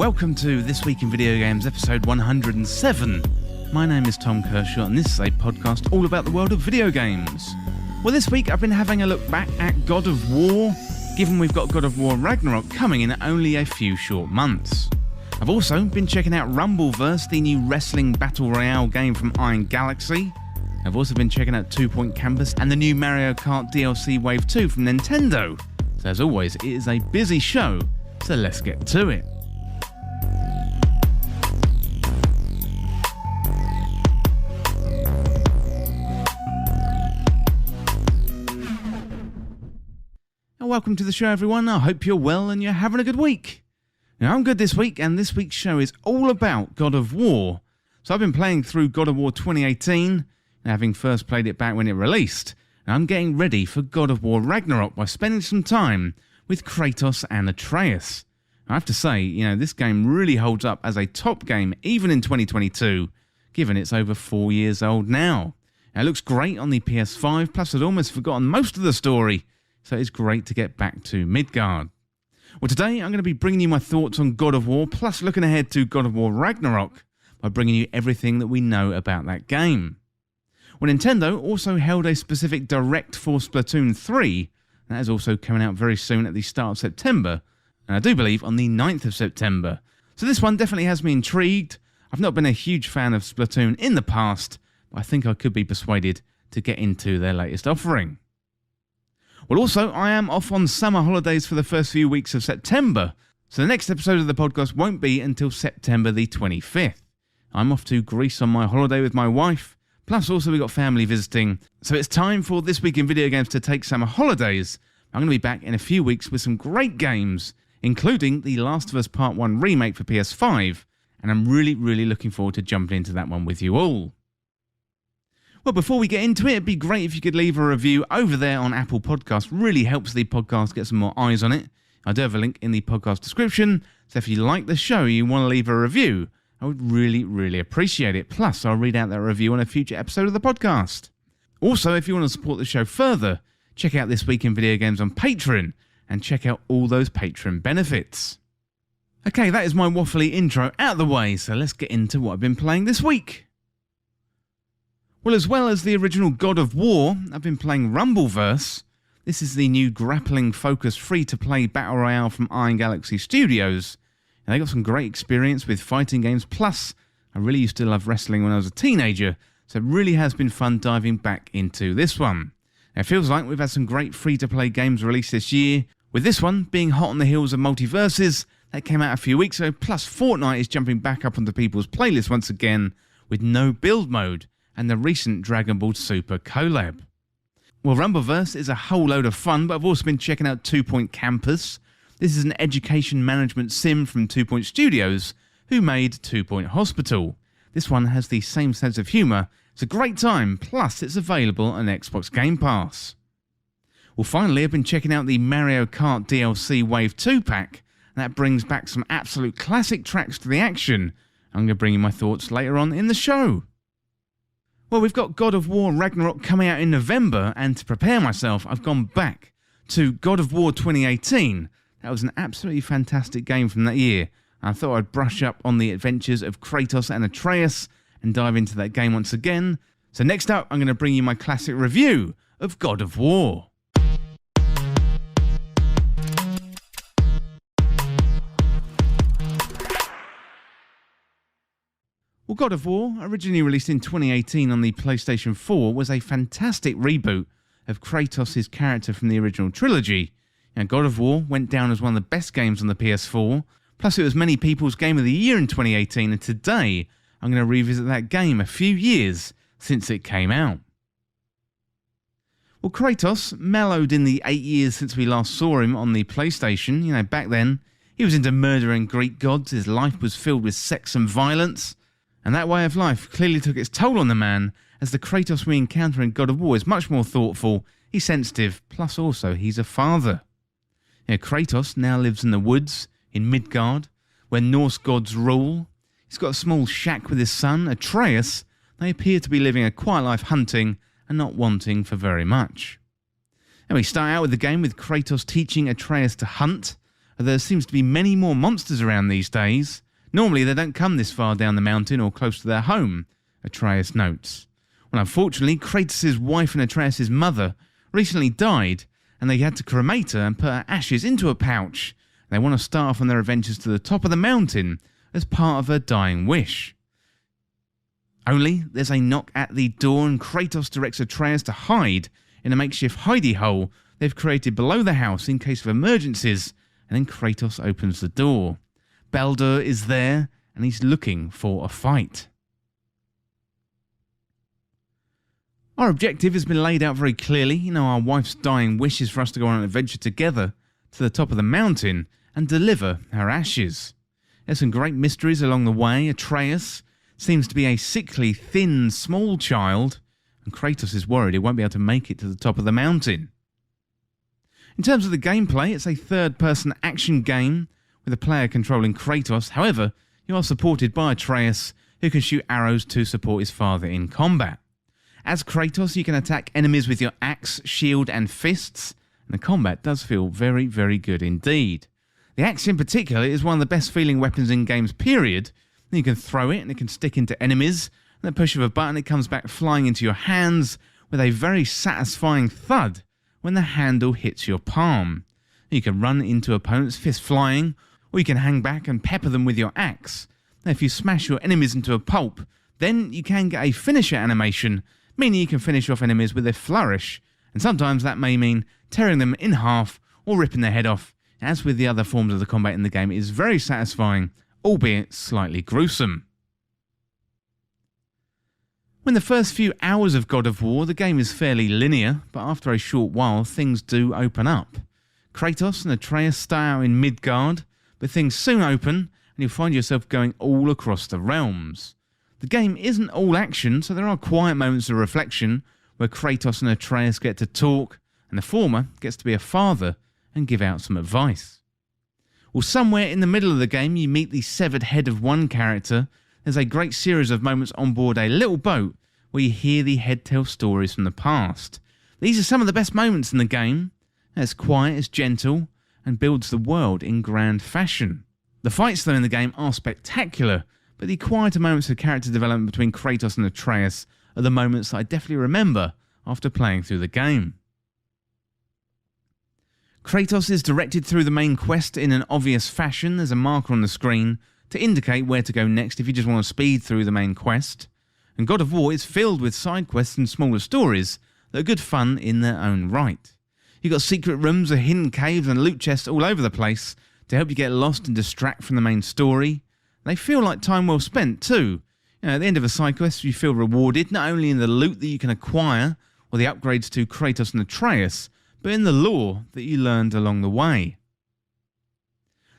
Welcome to This Week in Video Games, episode 107. My name is Tom Kershaw, and this is a podcast all about the world of video games. Well, this week I've been having a look back at God of War, given we've got God of War Ragnarok coming in only a few short months. I've also been checking out Rumbleverse, the new wrestling battle royale game from Iron Galaxy. I've also been checking out 2 Point Campus and the new Mario Kart DLC Wave 2 from Nintendo. So as always, it is a busy show, so let's get to it. Welcome to the show, everyone. I hope you're well and you're having a good week. Now, I'm good this week, and this week's show is all about God of War. So I've been playing through God of War 2018, having first played it back when it released. And I'm getting ready for God of War Ragnarok by spending some time with Kratos and Atreus. I have to say, this game really holds up as a top game, even in 2022, given it's over 4 years old now. It looks great on the PS5, plus I'd almost forgotten most of the story. So it's great to get back to Midgard. Well, today I'm going to be bringing you my thoughts on God of War, plus looking ahead to God of War Ragnarok by bringing you everything that we know about that game. Well, Nintendo also held a specific Direct for Splatoon 3. That is also coming out very soon at the start of September, and I do believe on the 9th of September. So this one definitely has me intrigued. I've not been a huge fan of Splatoon in the past, but I think I could be persuaded to get into their latest offering. Well, also, I am off on summer holidays for the first few weeks of September, so the next episode of the podcast won't be until September the 25th. I'm off to Greece on my holiday with my wife, plus also we've got family visiting, so it's time for This Week in Video Games to take summer holidays. I'm going to be back in a few weeks with some great games, including The Last of Us Part 1 remake for PS5, and I'm really looking forward to jumping into that one with you all. Well, before we get into it, it'd be great if you could leave a review over there on Apple Podcasts. Really helps the podcast get some more eyes on it. I do have a link in the podcast description, so if you like the show and you want to leave a review, I would really appreciate it. Plus, I'll read out that review on a future episode of the podcast. Also, if you want to support the show further, check out This Week in Video Games on Patreon, and check out all those Patreon benefits. Okay, that is my waffly intro out of the way, so let's get into what I've been playing this week. Well, as well as the original God of War, I've been playing Rumbleverse. This is the new grappling-focused free-to-play battle royale from Iron Galaxy Studios. And they got some great experience with fighting games, plus I really used to love wrestling when I was a teenager, so it really has been fun diving back into this one. Now, it feels like we've had some great free-to-play games released this year, with this one being hot on the heels of Multiverses that came out a few weeks ago, plus Fortnite is jumping back up onto people's playlists once again with no build mode, and the recent Dragon Ball Super collab. Well, Rumbleverse is a whole load of fun, but I've also been checking out 2 Point Campus. This is an education management sim from 2 Point Studios, who made 2 Point Hospital. This one has the same sense of humour. It's a great time, plus it's available on Xbox Game Pass. Well, finally, I've been checking out the Mario Kart DLC Wave 2 pack, and that brings back some absolute classic tracks to the action. I'm going to bring you my thoughts later on in the show. Well, we've got God of War Ragnarok coming out in November, and to prepare myself, I've gone back to God of War 2018. That was an absolutely fantastic game from that year. I thought I'd brush up on the adventures of Kratos and Atreus and dive into that game once again. So next up, I'm going to bring you my classic review of God of War. Well, God of War, originally released in 2018 on the PlayStation 4, was a fantastic reboot of Kratos' character from the original trilogy. Now, God of War went down as one of the best games on the PS4, plus it was many people's Game of the Year in 2018, and today I'm going to revisit that game a few years since it came out. Well, Kratos mellowed in the 8 years since we last saw him on the PlayStation. Back then, he was into murdering Greek gods, his life was filled with sex and violence. And that way of life clearly took its toll on the man, as the Kratos we encounter in God of War is much more thoughtful, he's sensitive, plus also he's a father. Kratos now lives in the woods, in Midgard, where Norse gods rule. He's got a small shack with his son, Atreus. They appear to be living a quiet life hunting and not wanting for very much. And we start out with the game with Kratos teaching Atreus to hunt, but there seems to be many more monsters around these days. Normally they don't come this far down the mountain or close to their home, Atreus notes. Well, unfortunately, Kratos' wife and Atreus' mother recently died, and they had to cremate her and put her ashes into a pouch. They want to start off on their adventures to the top of the mountain as part of her dying wish. Only there's a knock at the door, and Kratos directs Atreus to hide in a makeshift hidey hole they've created below the house in case of emergencies, and then Kratos opens the door. Baldur is there, and he's looking for a fight. Our objective has been laid out very clearly. Our wife's dying wish is for us to go on an adventure together to the top of the mountain and deliver her ashes. There's some great mysteries along the way. Atreus seems to be a sickly, thin, small child, and Kratos is worried he won't be able to make it to the top of the mountain. In terms of the gameplay, it's a third-person action game with a player controlling Kratos. However, you are supported by Atreus, who can shoot arrows to support his father in combat. As Kratos, you can attack enemies with your axe, shield and fists, and the combat does feel very, very good indeed. The axe in particular is one of the best feeling weapons in games, period. You can throw it and it can stick into enemies, and at the push of a button it comes back flying into your hands with a very satisfying thud when the handle hits your palm. You can run into opponents fist flying, or you can hang back and pepper them with your axe. Now, if you smash your enemies into a pulp, then you can get a finisher animation, meaning you can finish off enemies with a flourish, and sometimes that may mean tearing them in half or ripping their head off. As with the other forms of the combat in the game, it is very satisfying, albeit slightly gruesome. When the first few hours of God of War, the game is fairly linear, but after a short while things do open up. Kratos and Atreus start out in Midgard, but things soon open and you'll find yourself going all across the realms. The game isn't all action, so there are quiet moments of reflection where Kratos and Atreus get to talk, and the former gets to be a father and give out some advice. Well, somewhere in the middle of the game you meet the severed head of one character. There's a great series of moments on board a little boat where you hear the head tell stories from the past. These are some of the best moments in the game. It's quiet, it's gentle, and builds the world in grand fashion. The fights though in the game are spectacular, but the quieter moments of character development between Kratos and Atreus are the moments that I definitely remember after playing through the game. Kratos is directed through the main quest in an obvious fashion. There's a marker on the screen to indicate where to go next if you just want to speed through the main quest. And God of War is filled with side quests and smaller stories that are good fun in their own right. You've got secret rooms, hidden caves and loot chests all over the place to help you get lost and distract from the main story. They feel like time well spent too. At the end of a side quest you feel rewarded not only in the loot that you can acquire or the upgrades to Kratos and Atreus, but in the lore that you learned along the way.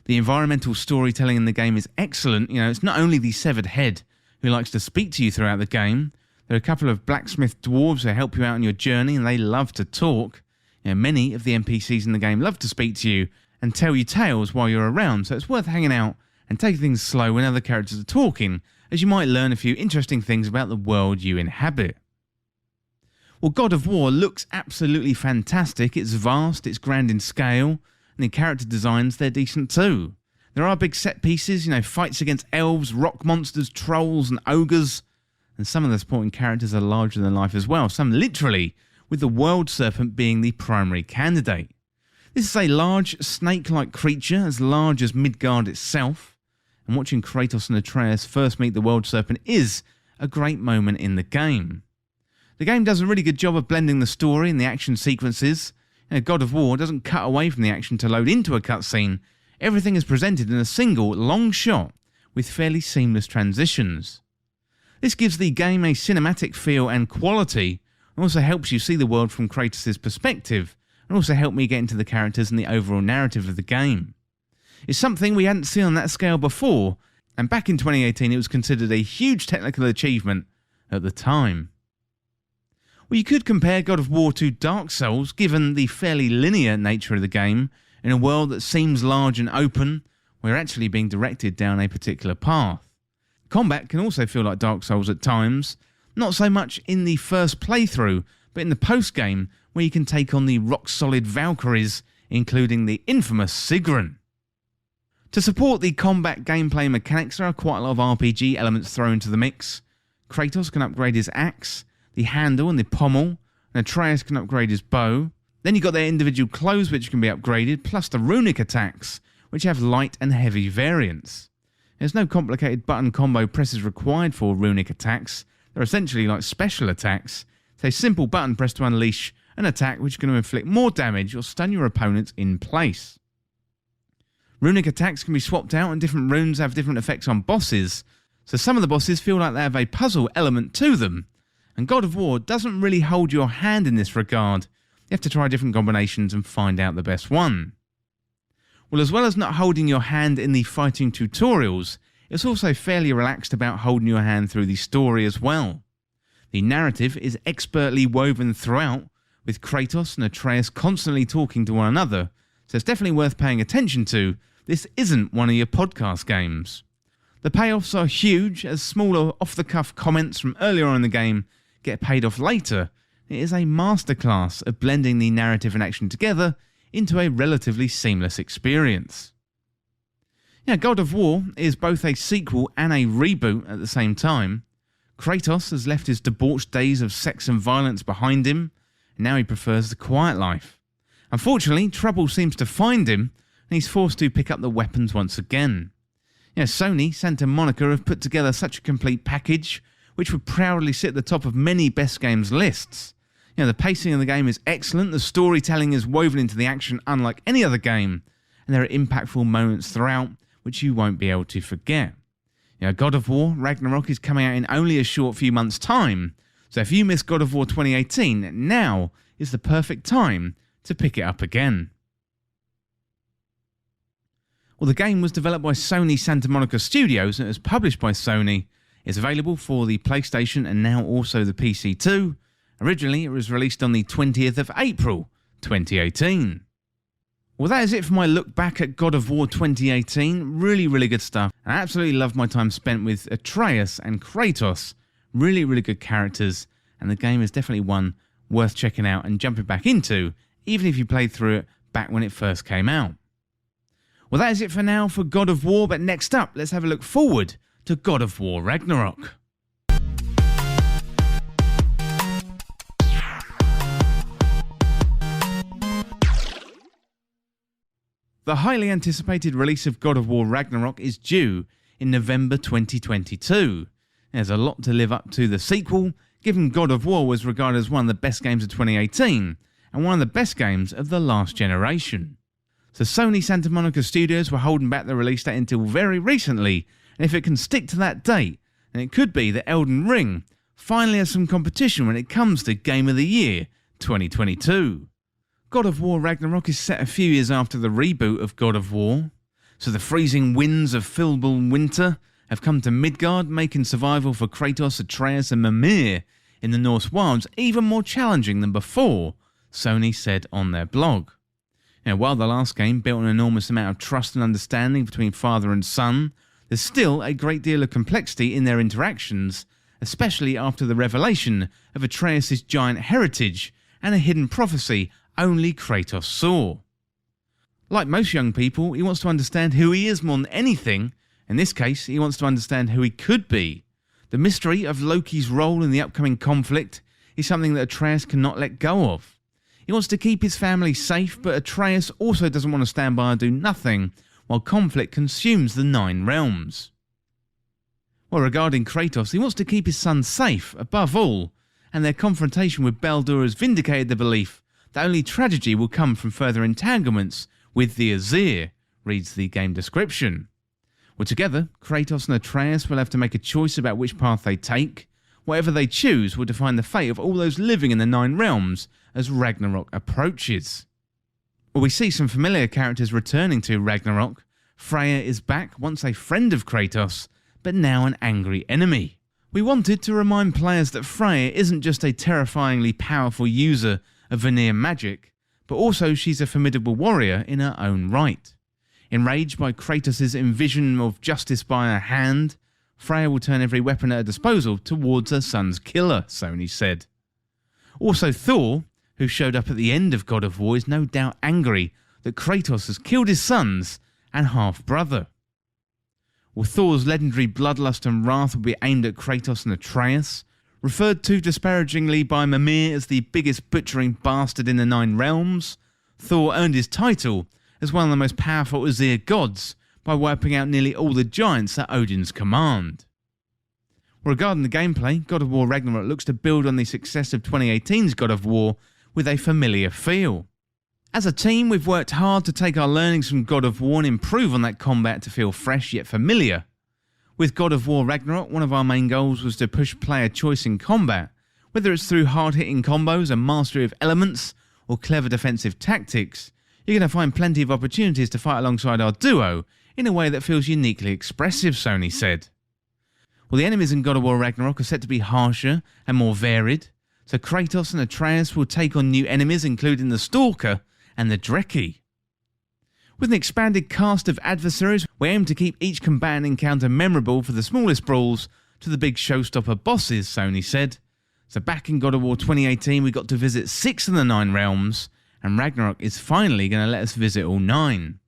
The environmental storytelling in the game is excellent. It's not only the severed head who likes to speak to you throughout the game. There are a couple of blacksmith dwarves who help you out on your journey, and they love to talk. Many of the NPCs in the game love to speak to you and tell you tales while you're around, so it's worth hanging out and taking things slow when other characters are talking, as you might learn a few interesting things about the world you inhabit. Well, God of War looks absolutely fantastic. It's vast, it's grand in scale, and the character designs, they're decent too. There are big set pieces, fights against elves, rock monsters, trolls and ogres, and some of the supporting characters are larger than life as well, some literally, with the world serpent being the primary candidate. This is a large snake-like creature, as large as Midgard itself, and watching Kratos and Atreus first meet the world serpent is a great moment in the game. The game does a really good job of blending the story and the action sequences. God of War doesn't cut away from the action to load into a cutscene. Everything is presented in a single, long shot with fairly seamless transitions. This gives the game a cinematic feel and quality, and also helps you see the world from Kratos' perspective, and also helped me get into the characters and the overall narrative of the game. It's something we hadn't seen on that scale before, and back in 2018 it was considered a huge technical achievement at the time. Well, you could compare God of War to Dark Souls, given the fairly linear nature of the game, in a world that seems large and open, where you're actually being directed down a particular path. Combat can also feel like Dark Souls at times, not so much in the first playthrough, but in the post-game, where you can take on the rock-solid Valkyries, including the infamous Sigrun. To support the combat gameplay mechanics, there are quite a lot of RPG elements thrown into the mix. Kratos can upgrade his axe, the handle and the pommel, and Atreus can upgrade his bow. Then you've got their individual clothes which can be upgraded, plus the runic attacks, which have light and heavy variants. There's no complicated button combo presses required for runic attacks. They're essentially like special attacks. It's a simple button press to unleash an attack which is going to inflict more damage or stun your opponents in place. Runic attacks can be swapped out and different runes have different effects on bosses, so some of the bosses feel like they have a puzzle element to them. And God of War doesn't really hold your hand in this regard. You have to try different combinations and find out the best one. Well, as well as not holding your hand in the fighting tutorials, it's also fairly relaxed about holding your hand through the story as well. The narrative is expertly woven throughout, with Kratos and Atreus constantly talking to one another, so it's definitely worth paying attention to. This isn't one of your podcast games. The payoffs are huge, as smaller off-the-cuff comments from earlier on in the game get paid off later. It is a masterclass of blending the narrative and action together into a relatively seamless experience. Now, God of War is both a sequel and a reboot at the same time. Kratos has left his debauched days of sex and violence behind him, and now he prefers the quiet life. Unfortunately, trouble seems to find him, and he's forced to pick up the weapons once again. Sony Santa Monica have put together such a complete package, which would proudly sit at the top of many best games lists. The pacing of the game is excellent, the storytelling is woven into the action unlike any other game, and there are impactful moments throughout which you won't be able to forget. God of War Ragnarok is coming out in only a short few months' time, so if you missed God of War 2018, now is the perfect time to pick it up again. Well, the game was developed by Sony Santa Monica Studios and is published by Sony. It's available for the PlayStation and now also the PC too. Originally, it was released on the 20th of April, 2018. Well, that is it for my look back at God of War 2018. Really good stuff. I absolutely loved my time spent with Atreus and Kratos. Really good characters, and the game is definitely one worth checking out and jumping back into, even if you played through it back when it first came out. Well, that is it for now for God of War, but next up, let's have a look forward to God of War Ragnarok. The highly anticipated release of God of War Ragnarok is due in November 2022. There's a lot to live up to the sequel, given God of War was regarded as one of the best games of 2018 and one of the best games of the last generation. So Sony Santa Monica Studios were holding back the release date until very recently, and if it can stick to that date, then it could be that Elden Ring finally has some competition when it comes to Game of the Year 2022. God of War Ragnarok is set a few years after the reboot of God of War, so the freezing winds of Filbul winter have come to Midgard, making survival for Kratos, Atreus and Mimir in the Norse wilds even more challenging than before, Sony said on their blog. While the last game built an enormous amount of trust and understanding between father and son, there's still a great deal of complexity in their interactions, especially after the revelation of Atreus' giant heritage and a hidden prophecy only Kratos saw. Like most young people, he wants to understand who he is more than anything. In this case, he wants to understand who he could be. The mystery of Loki's role in the upcoming conflict is something that Atreus cannot let go of. He wants to keep his family safe, but Atreus also doesn't want to stand by and do nothing while conflict consumes the Nine Realms. Well, regarding Kratos, he wants to keep his son safe above all, and their confrontation with Baldur has vindicated the belief that only tragedy will come from further entanglements with the Azir, reads the game description. Well, together, Kratos and Atreus will have to make a choice about which path they take. Whatever they choose will define the fate of all those living in the Nine Realms as Ragnarok approaches. Well, we see some familiar characters returning to Ragnarok. Freya is back, once a friend of Kratos, but now an angry enemy. We wanted to remind players that Freya isn't just a terrifyingly powerful user of Vanir magic, but also she's a formidable warrior in her own right. Enraged by Kratos' envision of justice by her hand, Freya will turn every weapon at her disposal towards her son's killer, Sony said. Also, Thor, who showed up at the end of God of War, is no doubt angry that Kratos has killed his sons and half-brother. Well, Thor's legendary bloodlust and wrath will be aimed at Kratos and Atreus, referred to disparagingly by Mimir as the biggest butchering bastard in the Nine Realms. Thor earned his title as one of the most powerful Aesir gods by wiping out nearly all the giants at Odin's command. Regarding the gameplay, God of War Ragnarok looks to build on the success of 2018's God of War with a familiar feel. As a team, we've worked hard to take our learnings from God of War and improve on that combat to feel fresh yet familiar. With God of War Ragnarok, one of our main goals was to push player choice in combat, whether it's through hard-hitting combos and mastery of elements or clever defensive tactics. You're going to find plenty of opportunities to fight alongside our duo in a way that feels uniquely expressive, Sony said. Well, the enemies in God of War Ragnarok are set to be harsher and more varied, so Kratos and Atreus will take on new enemies including the Stalker and the Dreki. With an expanded cast of adversaries, we aim to keep each combatant encounter memorable for the smallest brawls to the big showstopper bosses, Sony said. So back in God of War 2018 we got to visit 6 of the 9 realms, and Ragnarok is finally going to let us visit all 9.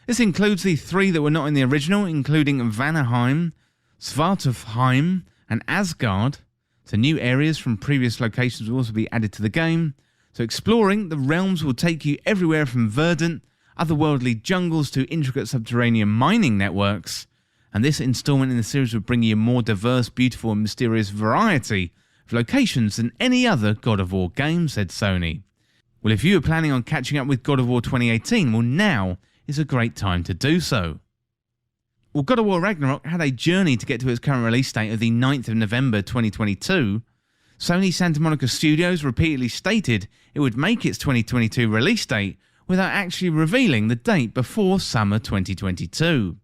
This includes the 3 that were not in the original, including Vanaheim, Svartalfheim and Asgard. So new areas from previous locations will also be added to the game. So exploring the realms will take you everywhere from verdant, otherworldly jungles to intricate subterranean mining networks. And this installment in the series will bring you a more diverse, beautiful and mysterious variety of locations than any other God of War game, said Sony. Well, if you are planning on catching up with God of War 2018, well, now is a great time to do so. Well, God of War Ragnarok had a journey to get to its current release date of the 9th of November 2022. Sony Santa Monica Studios repeatedly stated it would make its 2022 release date without actually revealing the date before summer 2022.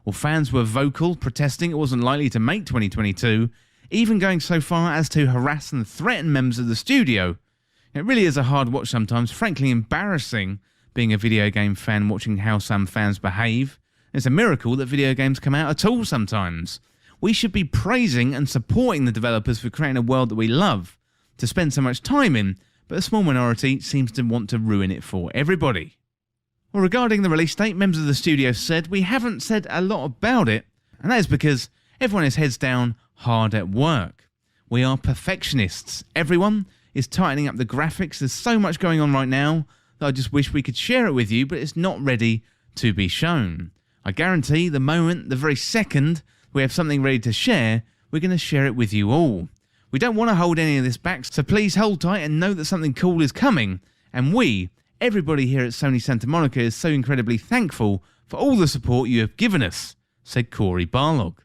Well, fans were vocal, protesting it wasn't likely to make 2022, even going so far as to harass and threaten members of the studio. It really is a hard watch sometimes, frankly embarrassing being a video game fan watching how some fans behave. It's a miracle that video games come out at all sometimes. We should be praising and supporting the developers for creating a world that we love to spend so much time in, but a small minority seems to want to ruin it for everybody. Well, regarding the release date, members of the studio said, "We haven't said a lot about it, and that is because everyone is heads down, hard at work. We are perfectionists. Everyone is tightening up the graphics. There's so much going on right now that I just wish we could share it with you, but it's not ready to be shown. I guarantee the moment, the very second we have something ready to share, we're going to share it with you all. We don't want to hold any of this back, so please hold tight and know that something cool is coming. And we, everybody here at Sony Santa Monica, is so incredibly thankful for all the support you have given us," said Corey Barlog.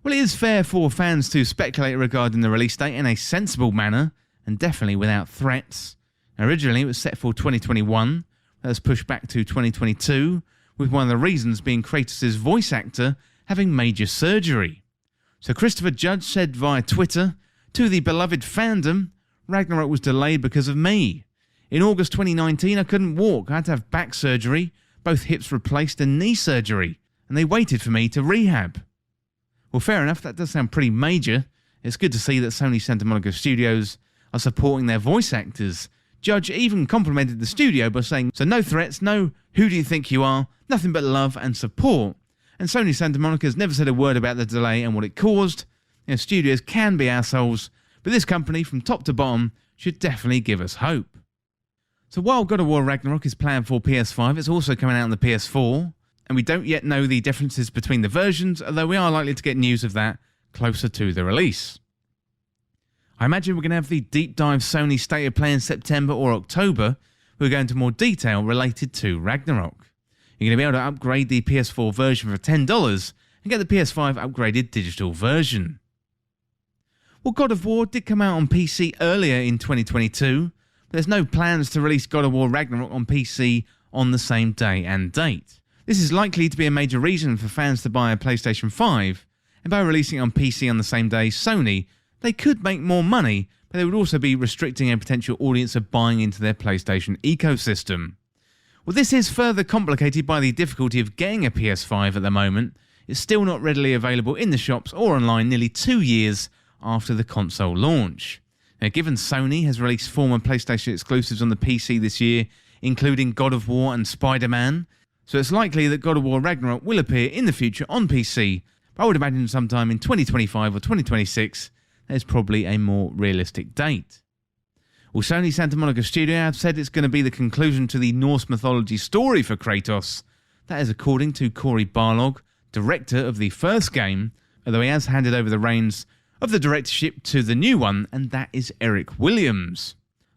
Well, it is fair for fans to speculate regarding the release date in a sensible manner, and definitely without threats. Originally, it was set for 2021, that was pushed back to 2022, with one of the reasons being Kratos' voice actor having major surgery. So Christopher Judge said via Twitter, "To the beloved fandom, Ragnarok was delayed because of me. In August 2019, I couldn't walk. I had to have back surgery, both hips replaced and knee surgery, and they waited for me to rehab." Well, fair enough, that does sound pretty major. It's good to see that Sony Santa Monica Studios are supporting their voice actors. Judge even complimented the studio by saying, "So no threats, no who do you think you are, nothing but love and support." And Sony Santa Monica has never said a word about the delay and what it caused. You know, studios can be assholes, but this company from top to bottom should definitely give us hope. So while God of War Ragnarok is planned for PS5, it's also coming out on the PS4, and we don't yet know the differences between the versions, although we are likely to get news of that closer to the release. I imagine we're going to have the deep dive Sony State of Play in September or October. We'll go into more detail related to Ragnarok. You're going to be able to upgrade the PS4 version for $10 and get the PS5 upgraded digital version. Well, God of War did come out on PC earlier in 2022, but there's no plans to release God of War Ragnarok on PC on the same day and date. This is likely to be a major reason for fans to buy a PlayStation 5, and by releasing it on PC on the same day, Sony, they could make more money, but they would also be restricting a potential audience of buying into their PlayStation ecosystem. Well, this is further complicated by the difficulty of getting a PS5 at the moment. It's still not readily available in the shops or online nearly 2 years after the console launch. Now, given Sony has released former PlayStation exclusives on the PC this year, including God of War and Spider-Man, So it's likely that God of War Ragnarok will appear in the future on PC, but I would imagine sometime in 2025 or 2026, there's probably a more realistic date. Well, Sony Santa Monica Studio have said it's going to be the conclusion to the Norse mythology story for Kratos. That is according to Cory Barlog, director of the first game, although he has handed over the reins of the directorship to the new one, and that is Eric Williams.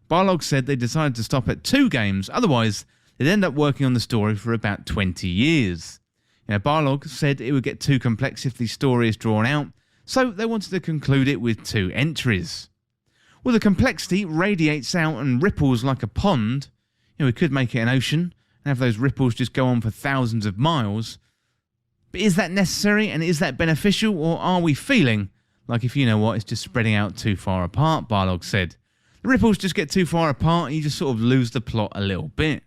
Barlog said they decided to stop at 2 games, otherwise they'd end up working on the story for about 20 years. Barlog said it would get too complex if the story is drawn out, so they wanted to conclude it with 2 entries. Well, the complexity radiates out and ripples like a pond. We could make it an ocean and have those ripples just go on for thousands of miles. But is that necessary and is that beneficial, or are we feeling like, if you know what, it's just spreading out too far apart, Barlog said. The ripples just get too far apart and you just sort of lose the plot a little bit.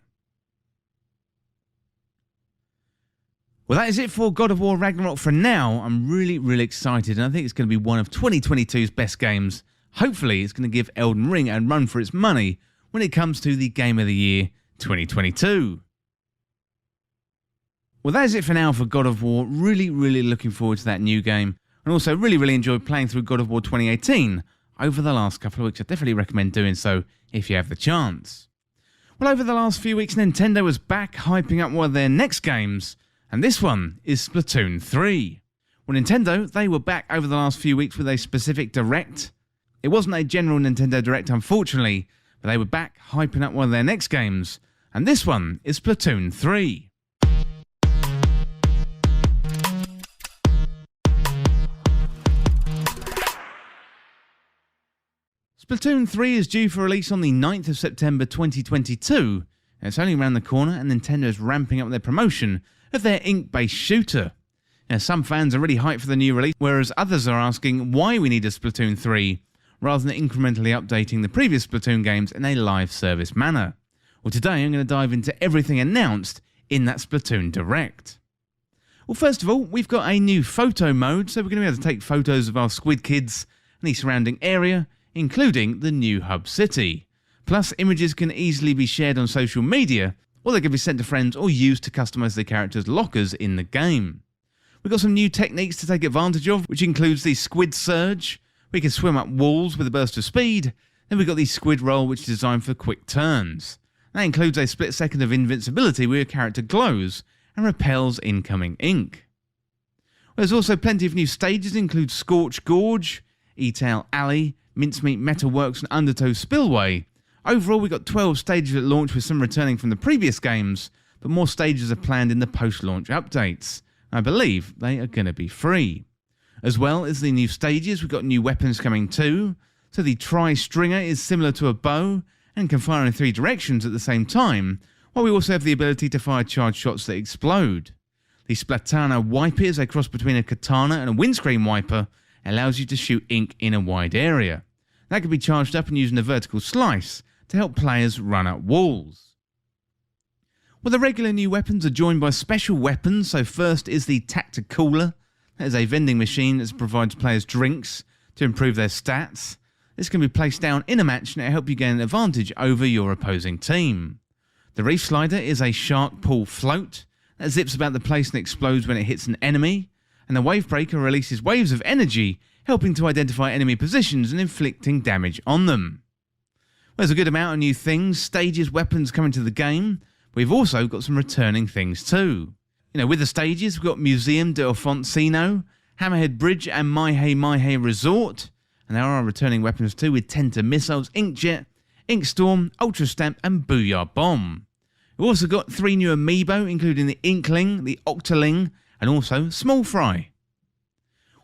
Well, that is it for God of War Ragnarok for now. I'm really excited, and I think it's going to be one of 2022's best games. Hopefully, it's going to give Elden Ring a run for its money when it comes to the Game of the Year 2022. Well, that is it for now for God of War. Really looking forward to that new game, and also really enjoyed playing through God of War 2018 over the last couple of weeks. I definitely recommend doing so if you have the chance. Well, over the last few weeks, Nintendo was back hyping up one of their next games, and this one is Splatoon 3. Well, Nintendo, they were back over the last few weeks with a specific direct. It wasn't a general Nintendo Direct, unfortunately, but they were back hyping up one of their next games, and this one is Splatoon 3. Splatoon 3 is due for release on the 9th of September 2022, and it's only around the corner, and Nintendo is ramping up their promotion of their ink-based shooter. Now, some fans are really hyped for the new release, whereas others are asking why we need a Splatoon 3, rather than incrementally updating the previous Splatoon games in a live service manner. Well, today I'm going to dive into everything announced in that Splatoon Direct. Well, first of all, we've got a new photo mode, so we're going to be able to take photos of our Squid Kids and the surrounding area, including the new hub city. Plus, images can easily be shared on social media, or they can be sent to friends or used to customize the characters' lockers in the game. We've got some new techniques to take advantage of, which includes the Squid Surge. We can swim up walls with a burst of speed. Then we've got the Squid Roll, which is designed for quick turns. That includes a split second of invincibility where your character glows and repels incoming ink. There's also plenty of new stages, include Scorch Gorge, E-Tail Alley, Mincemeat Metalworks and Undertow Spillway. Overall, we've got 12 stages at launch, with some returning from the previous games, but more stages are planned in the post-launch updates. I believe they are going to be free. As well as the new stages, we've got new weapons coming too. So the Tri-Stringer is similar to a bow and can fire in 3 directions at the same time, while we also have the ability to fire charged shots that explode. The Splatana Wiper is a cross between a katana and a windscreen wiper, and allows you to shoot ink in a wide area. That can be charged up and using a vertical slice to help players run up walls. Well, the regular new weapons are joined by special weapons. So first is the Tacticooler. That is a vending machine that provides players drinks to improve their stats. This can be placed down in a match and it'll help you gain an advantage over your opposing team. The Reef Slider is a shark pool float that zips about the place and explodes when it hits an enemy. And the Wave Breaker releases waves of energy, helping to identify enemy positions and inflicting damage on them. There's a good amount of new things, stages, weapons coming to the game. We've also got some returning things too. With the stages, we've got Museum de Alfonsino, Hammerhead Bridge and Maihei Resort. And there are returning weapons too, with Tenta Missiles, Inkjet, Inkstorm, Ultra Stamp and Booyah Bomb. We've also got 3 new amiibo, including the Inkling, the Octoling, and also Small Fry.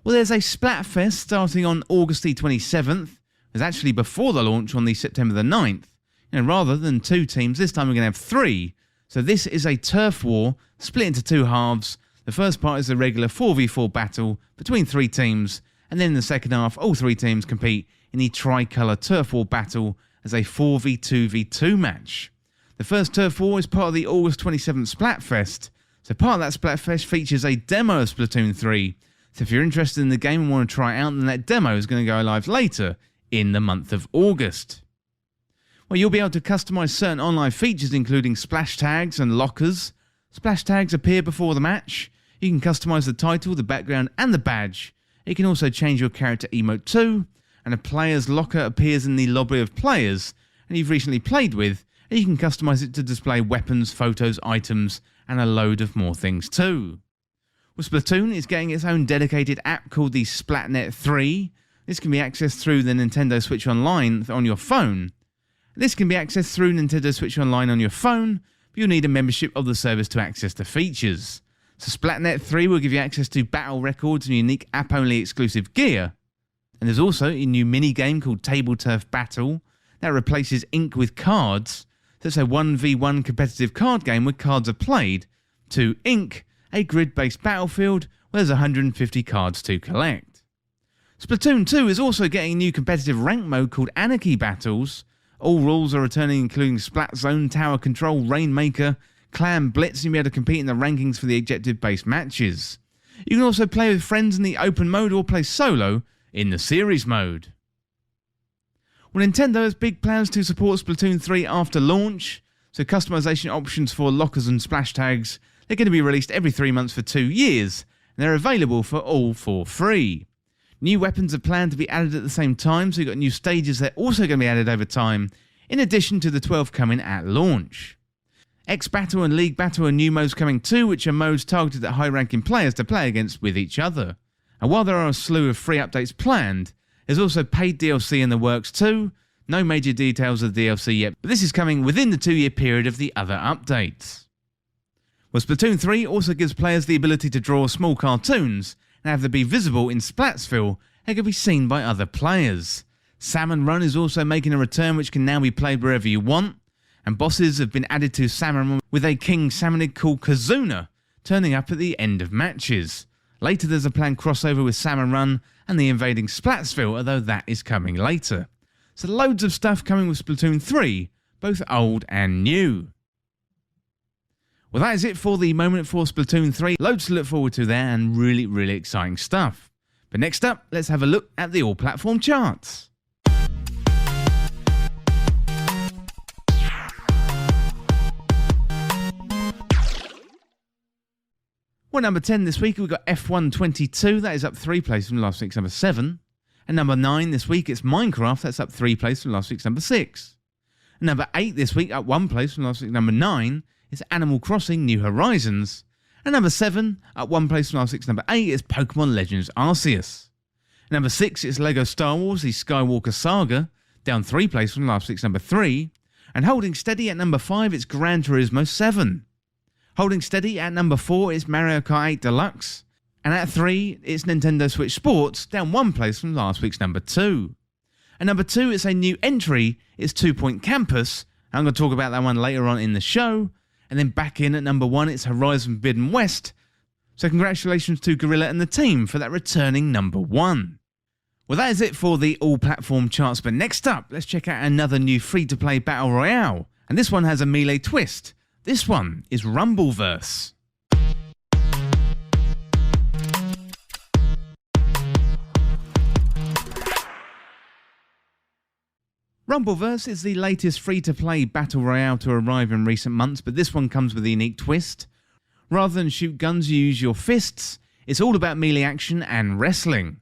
Well, there's a Splatfest starting on August the 27th. It's actually before the launch on the September the 9th. Rather than 2 teams, this time we're going to have 3. So this is a turf war split into 2 halves. The first part is a regular 4v4 battle between 3 teams, and then in the second half, all 3 teams compete in the tricolour turf war battle as a 4v2v2 match. The first turf war is part of the August 27th Splatfest. So part of that Splatfest features a demo of Splatoon 3. So if you're interested in the game and want to try it out, then that demo is going to go live later in the month of August. Well, you'll be able to customize certain online features, including splash tags and lockers. Splash tags appear before the match. You can customise the title, the background and the badge. You can also change your character emote too, and a player's locker appears in the lobby of players and you've recently played with, and you can customise it to display weapons, photos, items and a load of more things too. Well, Splatoon is getting its own dedicated app called the Splatnet 3. This can be accessed through the Nintendo Switch Online on your phone. This can be accessed through Nintendo Switch Online on your phone, but you'll need a membership of the service to access the features. So Splatnet 3 will give you access to battle records and unique app-only exclusive gear. And there's also a new mini-game called Table Turf Battle that replaces ink with cards. So it's a 1v1 competitive card game where cards are played, to ink, a grid-based battlefield where there's 150 cards to collect. Splatoon 2 is also getting a new competitive rank mode called Anarchy Battles. All rules are returning, including Splat Zone, Tower Control, Rainmaker, Clan Blitz, and you'll be able to compete in the rankings for the objective-based matches. You can also play with friends in the open mode or play solo in the series mode. Well, Nintendo has big plans to support Splatoon 3 after launch, so customization options for lockers and splash tags, they're going to be released every 3 months for 2 years, and they're available for all for free. New weapons are planned to be added at the same time, so you've got new stages that are also going to be added over time, in addition to the 12 coming at launch. X-Battle and League Battle are new modes coming too, which are modes targeted at high-ranking players to play against with each other. And while there are a slew of free updates planned, there's also paid DLC in the works too. No major details of the DLC yet, but this is coming within the 2-year period of the other updates. Well, Splatoon 3 also gives players the ability to draw small cartoons and have them be visible in Splatsville and can be seen by other players. Salmon Run is also making a return, which can now be played wherever you want, and bosses have been added to Salmon Run with a king salmonid called Kazuna turning up at the end of matches. Later there's a planned crossover with Salmon Run and the invading Splatsville, although that is coming later. So loads of stuff coming with Splatoon 3, both old and new. Well, that is it for the moment for Splatoon 3. Loads to look forward to there and really exciting stuff. But next up, let's have a look at the all-platform charts. Well, number 10 this week, we've got F122. That is up 3 places from last week's number 7. And number 9 this week, it's Minecraft. That's up 3 places from last week's number 6. And number 8 this week, up 1 place from last week's number 9, is Animal Crossing New Horizons. And number 7, up 1 place from last week's number 8, is Pokemon Legends Arceus. And number 6 is Lego Star Wars The Skywalker Saga, down 3 places from last week's number 3. And holding steady at number 5, it's Gran Turismo 7. Holding steady at number 4 is Mario Kart 8 Deluxe. And at 3, it's Nintendo Switch Sports, down 1 place from last week's number 2. And number 2 is a new entry, it's 2 Point Campus. I'm going to talk about that one later on in the show. And then back in at number 1, it's Horizon Forbidden West. So congratulations to Gorilla and the team for that returning number 1. Well, that is it for the all-platform charts. But next up, let's check out another new free-to-play Battle Royale. And this one has a melee twist. This one is Rumbleverse. Rumbleverse is the latest free-to-play battle royale to arrive in recent months, but this one comes with a unique twist. Rather than shoot guns, you use your fists. It's all about melee action and wrestling.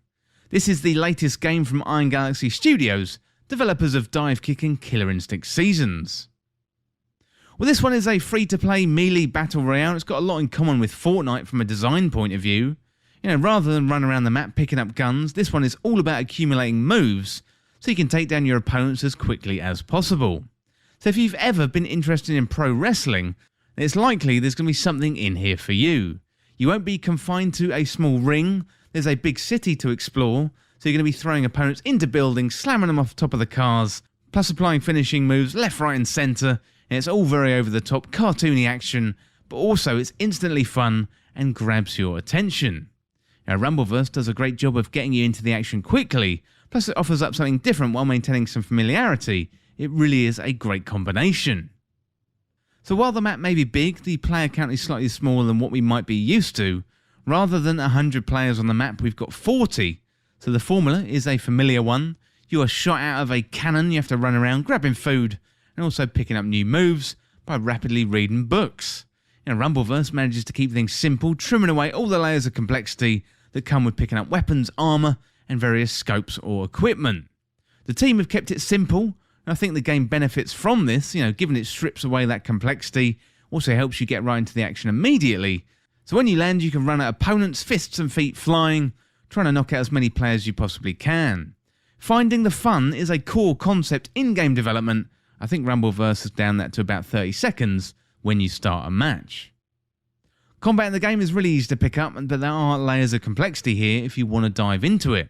This is the latest game from Iron Galaxy Studios, developers of Dive Kick and Killer Instinct Seasons. Well, this one is a free-to-play melee battle royale. It's got a lot in common with Fortnite from a design point of view. Rather than run around the map picking up guns, this one is all about accumulating moves, so you can take down your opponents as quickly as possible. So if you've ever been interested in pro wrestling, it's likely there's going to be something in here for you. You won't be confined to a small ring, there's a big city to explore, so you're going to be throwing opponents into buildings, slamming them off the top of the cars, plus applying finishing moves left, right and centre, and it's all very over the top cartoony action, but also it's instantly fun and grabs your attention. Now, Rumbleverse does a great job of getting you into the action quickly, plus it offers up something different while maintaining some familiarity. It really is a great combination. So while the map may be big, the player count is slightly smaller than what we might be used to. Rather than 100 players on the map, we've got 40. So the formula is a familiar one. You are shot out of a cannon, you have to run around grabbing food, and also picking up new moves by rapidly reading books. Rumbleverse manages to keep things simple, trimming away all the layers of complexity that come with picking up weapons, armour, and various scopes or equipment. The team have kept it simple, and I think the game benefits from this, given it strips away that complexity, also helps you get right into the action immediately. So when you land, you can run at opponents, fists and feet flying, trying to knock out as many players as you possibly can. Finding the fun is a core concept in game development. I think Rumbleverse has down that to about 30 seconds when you start a match. Combat in the game is really easy to pick up, but there are layers of complexity here if you want to dive into it.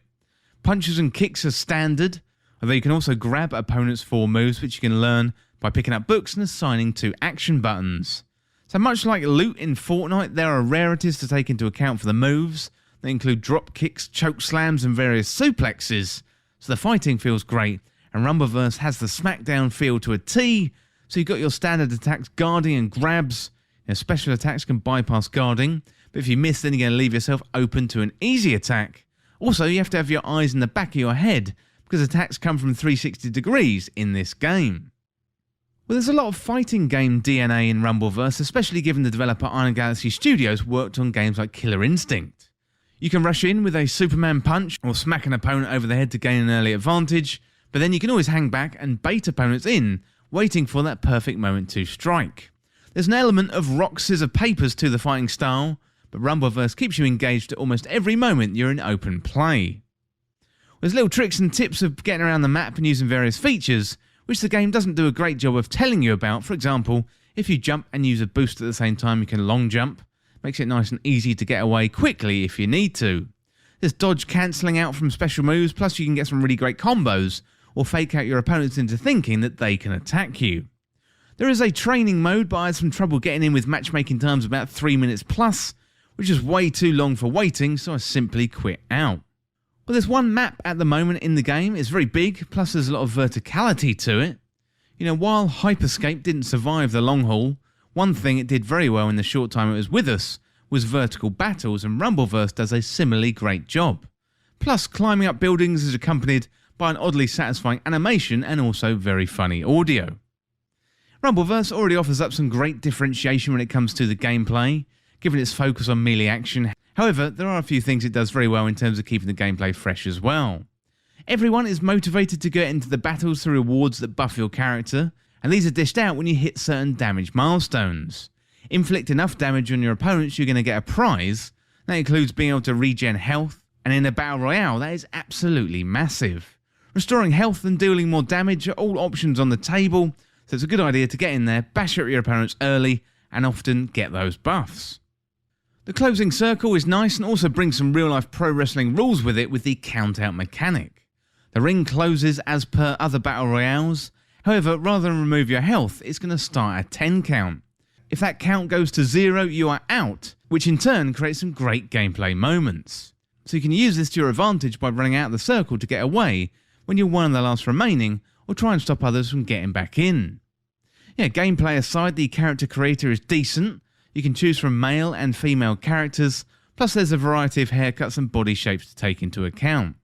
Punches and kicks are standard, although you can also grab opponents' 4 moves, which you can learn by picking up books and assigning 2 action buttons. So much like loot in Fortnite, there are rarities to take into account for the moves. They include drop kicks, choke slams and various suplexes, so the fighting feels great, and Rumbleverse has the smackdown feel to a T. So you've got your standard attacks, guarding and grabs. Special attacks can bypass guarding, but if you miss, then you're going to leave yourself open to an easy attack. Also, you have to have your eyes in the back of your head, because attacks come from 360 degrees in this game. Well, there's a lot of fighting game DNA in Rumbleverse, especially given the developer Iron Galaxy Studios worked on games like Killer Instinct. You can rush in with a Superman punch or smack an opponent over the head to gain an early advantage, but then you can always hang back and bait opponents in, waiting for that perfect moment to strike. There's an element of rock, scissors, papers to the fighting style, but Rumbleverse keeps you engaged at almost every moment you're in open play. There's little tricks and tips of getting around the map and using various features, which the game doesn't do a great job of telling you about. For example, if you jump and use a boost at the same time, you can long jump. Makes it nice and easy to get away quickly if you need to. There's dodge cancelling out from special moves, plus you can get some really great combos, or fake out your opponents into thinking that they can attack you. There is a training mode, but I had some trouble getting in with matchmaking times about 3 minutes plus, which is way too long for waiting, so I simply quit out. Well, there's one map at the moment in the game. It's very big, plus there's a lot of verticality to it. While Hyperscape didn't survive the long haul, one thing it did very well in the short time it was with us was vertical battles, and Rumbleverse does a similarly great job. Plus, climbing up buildings is accompanied by an oddly satisfying animation and also very funny audio. Rumbleverse already offers up some great differentiation when it comes to the gameplay, given its focus on melee action. However, there are a few things it does very well in terms of keeping the gameplay fresh as well. Everyone is motivated to get into the battles through rewards that buff your character, and these are dished out when you hit certain damage milestones. Inflict enough damage on your opponents, you're going to get a prize. That includes being able to regen health, and in a battle royale, that is absolutely massive. Restoring health and dealing more damage are all options on the table, so it's a good idea to get in there, bash up your opponents early, and often get those buffs. The closing circle is nice and also brings some real-life pro wrestling rules with it with the count-out mechanic. The ring closes as per other battle royales. However, rather than remove your health, it's going to start at 10 count. If that count goes to 0, you are out, which in turn creates some great gameplay moments. So you can use this to your advantage by running out of the circle to get away when you're one of the last remaining, or try and stop others from getting back in. Gameplay aside, the character creator is decent. You can choose from male and female characters, plus there's a variety of haircuts and body shapes to take into account.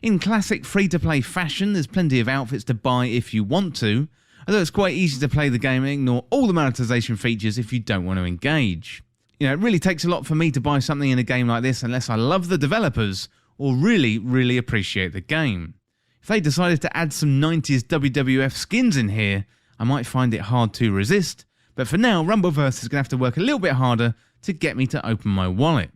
In classic free-to-play fashion, there's plenty of outfits to buy if you want to, although it's quite easy to play the game and ignore all the monetization features if you don't want to engage. It really takes a lot for me to buy something in a game like this unless I love the developers or really appreciate the game. If they decided to add some 90s WWF skins in here, I might find it hard to resist, but for now, Rumbleverse is going to have to work a little bit harder to get me to open my wallet.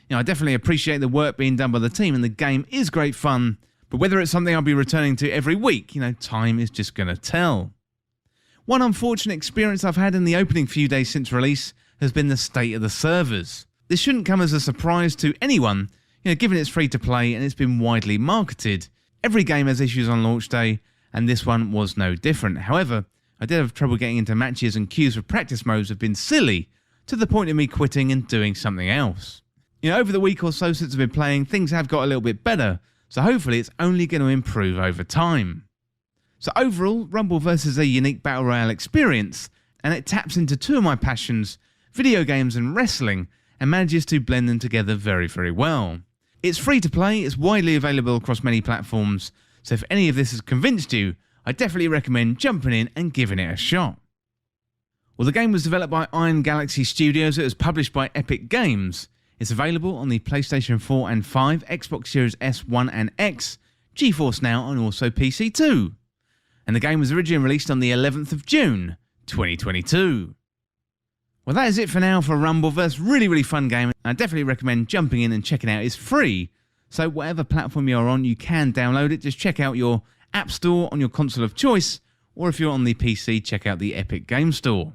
I definitely appreciate the work being done by the team, and the game is great fun, but whether it's something I'll be returning to every week, time is just going to tell. One unfortunate experience I've had in the opening few days since release has been the state of the servers. This shouldn't come as a surprise to anyone, given it's free to play and it's been widely marketed. Every game has issues on launch day, and this one was no different. However, I did have trouble getting into matches, and queues for practice modes have been silly, to the point of me quitting and doing something else. Over the week or so since I've been playing, things have got a little bit better, so hopefully it's only going to improve over time. So overall, Rumbleverse is a unique battle royale experience, and it taps into two of my passions, video games and wrestling, and manages to blend them together very well. It's free to play, it's widely available across many platforms, so if any of this has convinced you, I definitely recommend jumping in and giving it a shot. Well, the game was developed by Iron Galaxy Studios. It was published by Epic Games. It's available on the PlayStation 4 and 5, Xbox Series S, 1 and X, GeForce Now and also PC too. And the game was originally released on the 11th of June, 2022. Well, that is it for now for Rumbleverse. Really fun game. I definitely recommend jumping in and checking it out. It's free, so whatever platform you're on, you can download it. Just check out your App Store on your console of choice, or if you're on the PC, check out the Epic Game Store.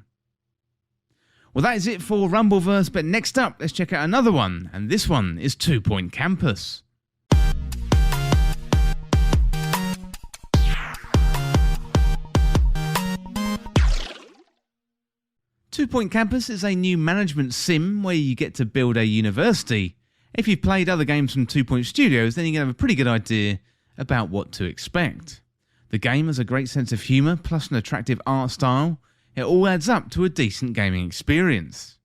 Well, that is it for Rumbleverse, but next up, let's check out another one, and this one is 2 Point Campus. 2 Point Campus is a new management sim where you get to build a university. If you've played other games from 2 Point Studios, then you can have a pretty good idea about what to expect. The game has a great sense of humour, plus an attractive art style. It all adds up to a decent gaming experience.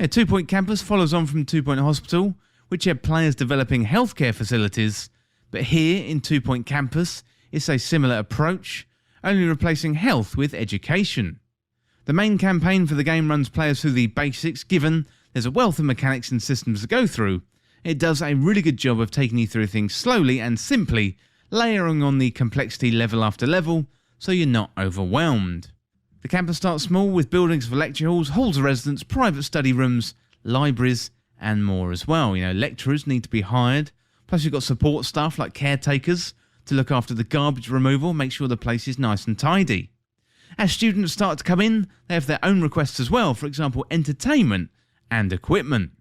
2 Point Campus follows on from 2 Point Hospital, which had players developing healthcare facilities, but here in 2 Point Campus, it's a similar approach, only replacing health with education. The main campaign for the game runs players through the basics, given there's a wealth of mechanics and systems to go through. It does a really good job of taking you through things slowly and simply, layering on the complexity level after level, so you're not overwhelmed. The campus starts small with buildings for lecture halls, halls of residence, private study rooms, libraries, and more as well. Lecturers need to be hired, plus you've got support staff like caretakers to look after the garbage removal, make sure the place is nice and tidy. As students start to come in, they have their own requests as well, for example, entertainment and equipment.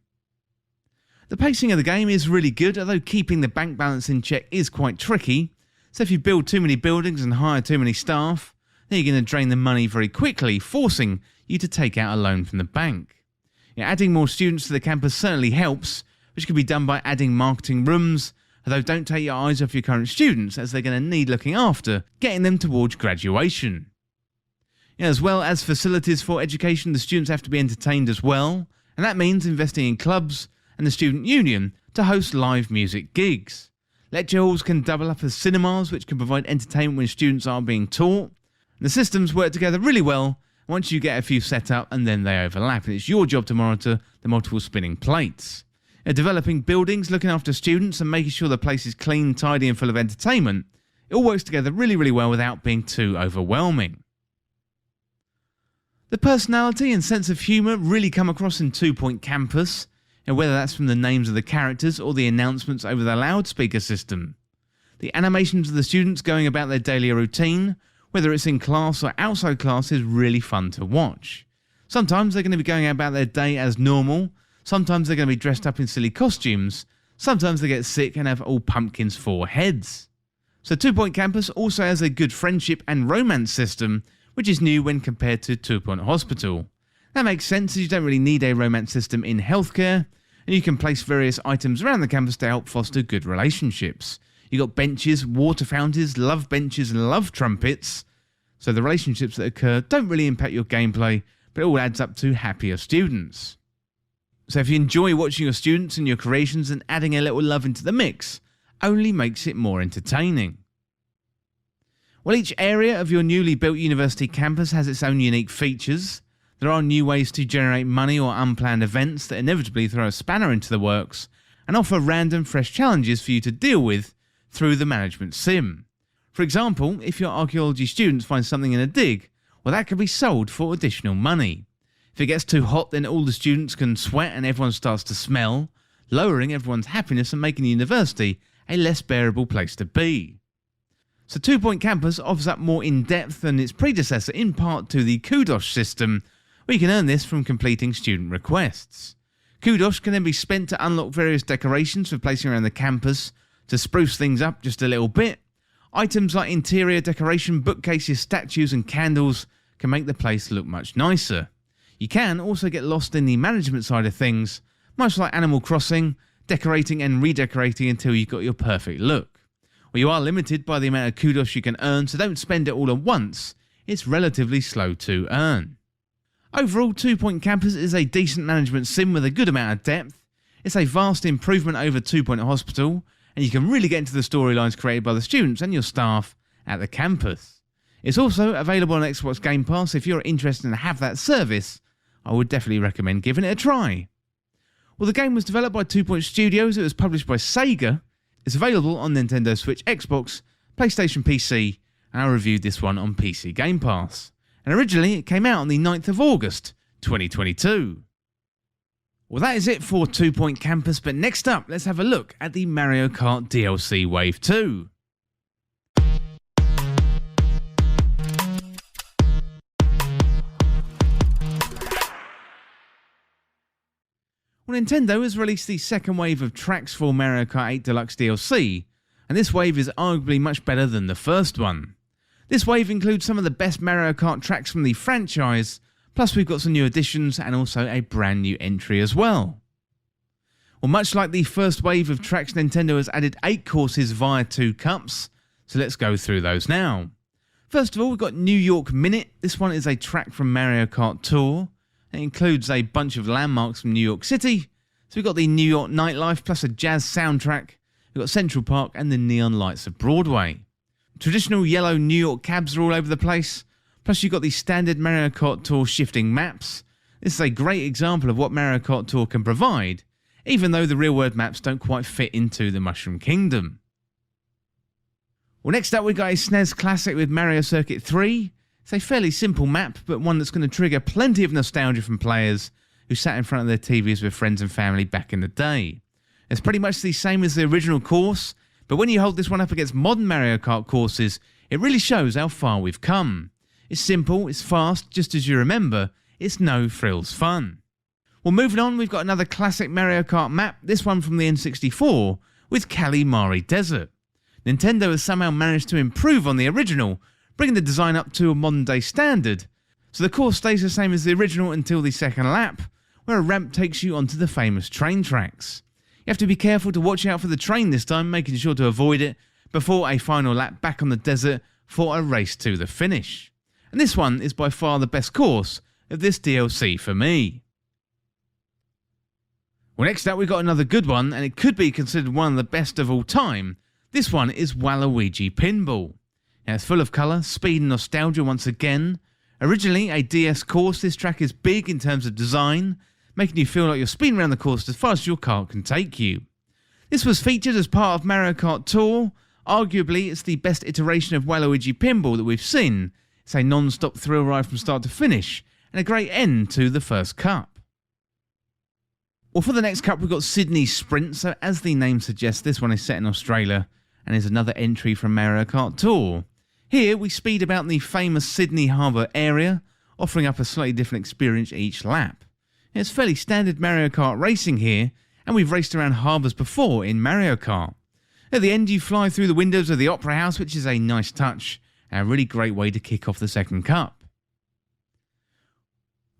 The pacing of the game is really good, although keeping the bank balance in check is quite tricky. So if you build too many buildings and hire too many staff, then you're going to drain the money very quickly, forcing you to take out a loan from the bank. Adding more students to the campus certainly helps, which can be done by adding marketing rooms, although don't take your eyes off your current students, as they're going to need looking after, getting them towards graduation. As well as facilities for education, the students have to be entertained as well, and that means investing in clubs and the student union to host live music gigs. Lecture halls can double up as cinemas, which can provide entertainment when students aren't being taught. The systems work together really well once you get a few set up, and then they overlap, and it's your job to monitor the multiple spinning plates. Developing buildings, looking after students, and making sure the place is clean, tidy and full of entertainment, it all works together really well without being too overwhelming. The personality and sense of humour really come across in 2 Point Campus, and whether that's from the names of the characters or the announcements over the loudspeaker system. The animations of the students going about their daily routine, whether it's in class or outside class, is really fun to watch. Sometimes they're going to be going about their day as normal, sometimes they're going to be dressed up in silly costumes, sometimes they get sick and have all pumpkins for heads. So 2 Point Campus also has a good friendship and romance system, which is new when compared to 2 Point Hospital. That makes sense, as you don't really need a romance system in healthcare, and you can place various items around the campus to help foster good relationships. You've got benches, water fountains, love benches and love trumpets, so the relationships that occur don't really impact your gameplay, but it all adds up to happier students. So if you enjoy watching your students and your creations, and adding a little love into the mix only makes it more entertaining. Well, each area of your newly built university campus has its own unique features. There are new ways to generate money or unplanned events that inevitably throw a spanner into the works and offer random fresh challenges for you to deal with through the management sim. For example, if your archaeology students find something in a dig, well, that can be sold for additional money. If it gets too hot, then all the students can sweat and everyone starts to smell, lowering everyone's happiness and making the university a less bearable place to be. So 2 Point Campus offers up more in-depth than its predecessor, in part to the kudos system, where you can earn this from completing student requests. Kudos can then be spent to unlock various decorations for placing around the campus to spruce things up just a little bit. Items like interior decoration, bookcases, statues and candles can make the place look much nicer. You can also get lost in the management side of things, much like Animal Crossing, decorating and redecorating until you've got your perfect look. Well, you are limited by the amount of kudos you can earn, so don't spend it all at once. It's relatively slow to earn. Overall, 2 Point Campus is a decent management sim with a good amount of depth. It's a vast improvement over 2 Point Hospital, and you can really get into the storylines created by the students and your staff at the campus. It's also available on Xbox Game Pass. If you're interested in have that service, I would definitely recommend giving it a try. Well, the game was developed by 2 Point Studios. It was published by Sega. It's available on Nintendo Switch, Xbox, PlayStation PC, and I reviewed this one on PC Game Pass. And originally it came out on the 9th of August, 2022. Well, that is it for 2 Point Campus, but next up, let's have a look at the Mario Kart DLC Wave 2. Well, Nintendo has released the second wave of tracks for Mario Kart 8 Deluxe DLC, and this wave is arguably much better than the first one. This wave includes some of the best Mario Kart tracks from the franchise, plus we've got some new additions and also a brand new entry as well. Well, much like the first wave of tracks, Nintendo has added 8 courses via 2 cups, so let's go through those now. First of all, we've got New York Minute. This one is a track from Mario Kart Tour. It includes a bunch of landmarks from New York City. So we've got the New York nightlife plus a jazz soundtrack. We've got Central Park and the neon lights of Broadway. Traditional yellow New York cabs are all over the place. Plus you've got the standard Mario Kart Tour shifting maps. This is a great example of what Mario Kart Tour can provide, even though the real-world maps don't quite fit into the Mushroom Kingdom. Well, next up we've got a SNES classic with Mario Circuit 3. It's a fairly simple map, but one that's going to trigger plenty of nostalgia from players who sat in front of their TVs with friends and family back in the day. It's pretty much the same as the original course, but when you hold this one up against modern Mario Kart courses, it really shows how far we've come. It's simple, it's fast, just as you remember, it's no frills fun. Well, moving on, we've got another classic Mario Kart map, this one from the N64, with Kalimari Desert. Nintendo has somehow managed to improve on the original, bringing the design up to a modern day standard. So the course stays the same as the original until the second lap, where a ramp takes you onto the famous train tracks. You have to be careful to watch out for the train this time, making sure to avoid it before a final lap back on the desert for a race to the finish. And this one is by far the best course of this DLC for me. Well, next up we've got another good one, and it could be considered one of the best of all time. This one is Waluigi Pinball. Now, it's full of colour, speed and nostalgia once again. Originally a DS course, this track is big in terms of design, making you feel like you're speeding around the course as far as your car can take you. This was featured as part of Mario Kart Tour. Arguably, it's the best iteration of Waluigi Pinball that we've seen. It's a non-stop thrill ride from start to finish, and a great end to the first cup. Well, for the next cup we've got Sydney Sprint, so as the name suggests, this one is set in Australia, and is another entry from Mario Kart Tour. Here we speed about the famous Sydney Harbour area, offering up a slightly different experience each lap. It's fairly standard Mario Kart racing here, and we've raced around harbours before in Mario Kart. At the end you fly through the windows of the Opera House, which is a nice touch, and a really great way to kick off the second cup.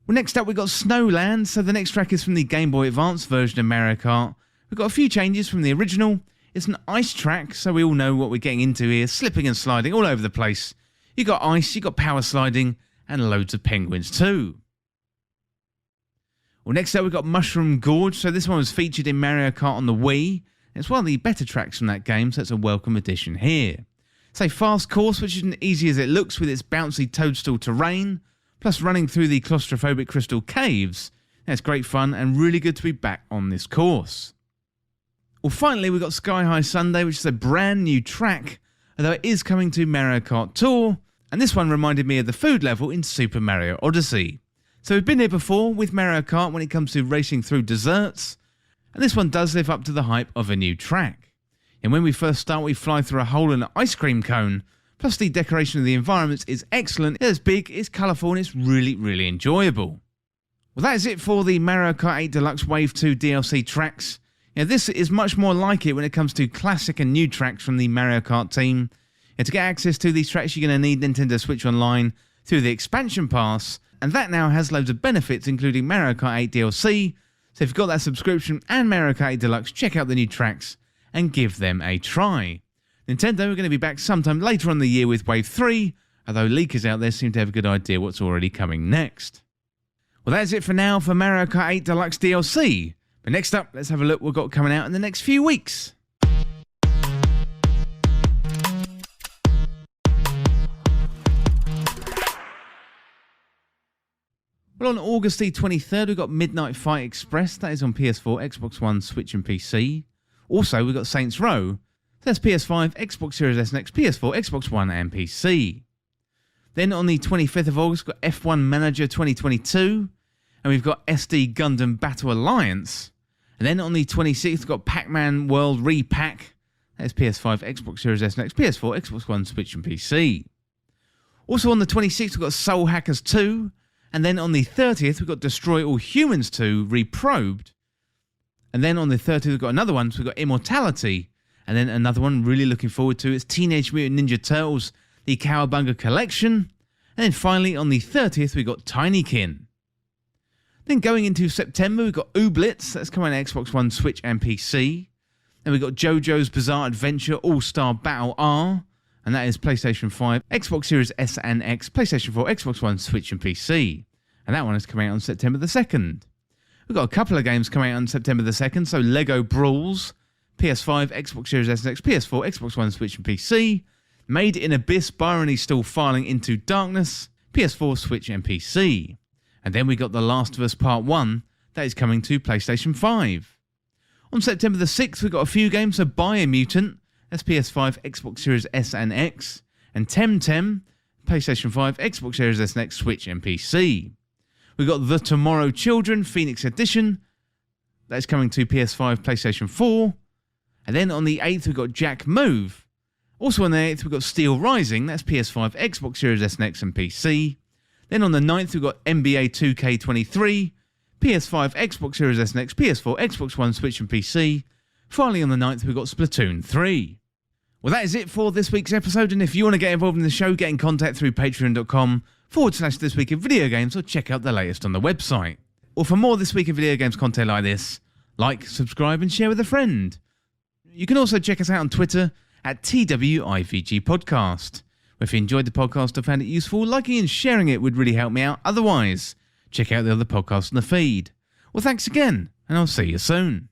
Well, next up we've got Snowland, so the next track is from the Game Boy Advance version of Mario Kart. We've got a few changes from the original. It's an ice track, so we all know what we're getting into here, slipping and sliding all over the place. You got ice, you got power sliding, and loads of penguins too. Well, next up we've got Mushroom Gorge, so this one was featured in Mario Kart on the Wii. It's one of the better tracks from that game, so it's a welcome addition here. It's a fast course, which isn't easy as it looks with its bouncy toadstool terrain, plus running through the claustrophobic crystal caves. It's great fun and really good to be back on this course. Well, finally we've got Sky High Sunday, which is a brand new track, although it is coming to Mario Kart Tour, and this one reminded me of the food level in Super Mario Odyssey. So we've been here before with Mario Kart when it comes to racing through desserts, and this one does live up to the hype of a new track. And when we first start we fly through a hole in an ice cream cone, plus the decoration of the environments is excellent, it's big, it's colourful and it's really enjoyable. Well, that is it for the Mario Kart 8 Deluxe Wave 2 DLC tracks. Now, this is much more like it when it comes to classic and new tracks from the Mario Kart team. And to get access to these tracks, you're going to need Nintendo Switch Online through the expansion pass, and that now has loads of benefits, including Mario Kart 8 DLC. So if you've got that subscription and Mario Kart 8 Deluxe, check out the new tracks and give them a try. Nintendo are going to be back sometime later on in the year with Wave 3, although leakers out there seem to have a good idea what's already coming next. Well, that's it for now for Mario Kart 8 Deluxe DLC. But next up, let's have a look what we've got coming out in the next few weeks. Well, on August the 23rd, we've got Midnight Fight Express. That is on PS4, Xbox One, Switch and PC. Also, we've got Saints Row. That's PS5, Xbox Series S and X, PS4, Xbox One and PC. Then on the 25th of August, we've got F1 Manager 2022. And we've got SD Gundam Battle Alliance. And then on the 26th, we've got Pac-Man World Repack. That's PS5, Xbox Series S and X, PS4, Xbox One, Switch and PC. Also on the 26th, we've got Soul Hackers 2. And then on the 30th, we've got Destroy All Humans 2, Reprobed. And then on the 30th, we've got another one, so we've got Immortality. And then another one really looking forward to is Teenage Mutant Ninja Turtles, the Cowabunga Collection. And then finally on the 30th, we've got Tinykin. Then going into September, we've got Ooblets, that's coming on Xbox One, Switch and PC. Then we've got JoJo's Bizarre Adventure All-Star Battle R. And that is PlayStation 5, Xbox Series S and X, PlayStation 4, Xbox One, Switch and PC. And that one is coming out on September the 2nd. We've got a couple of games coming out on September the 2nd. So Lego Brawls, PS5, Xbox Series S and X, PS4, Xbox One, Switch and PC. Made in Abyss, Byron is Still Filing Into Darkness, PS4, Switch and PC. And then we got The Last of Us Part 1, that is coming to PlayStation 5. On September the 6th, we've got a few games, so Biomutant, that's PS5, Xbox Series S and X, and Temtem, PlayStation 5, Xbox Series S and X, Switch and PC. We've got The Tomorrow Children Phoenix Edition, that's coming to PS5, PlayStation 4. And then on the 8th, we've got Jack Move. Also on the 8th, we've got Steel Rising, that's PS5, Xbox Series S and X and PC. Then on the 9th, we've got NBA 2K23, PS5, Xbox Series S and X, PS4, Xbox One, Switch and PC. Finally on the 9th, we've got Splatoon 3. Well, that is it for this week's episode, and if you want to get involved in the show, get in contact through patreon.com/This Week in Video Games, or check out the latest on the website. Or for more This Week in Video Games content like this, like, subscribe and share with a friend. You can also check us out on Twitter at TWIVG Podcast. If you enjoyed the podcast or found it useful, liking and sharing it would really help me out. Otherwise, check out the other podcasts on the feed. Well, thanks again, and I'll see you soon.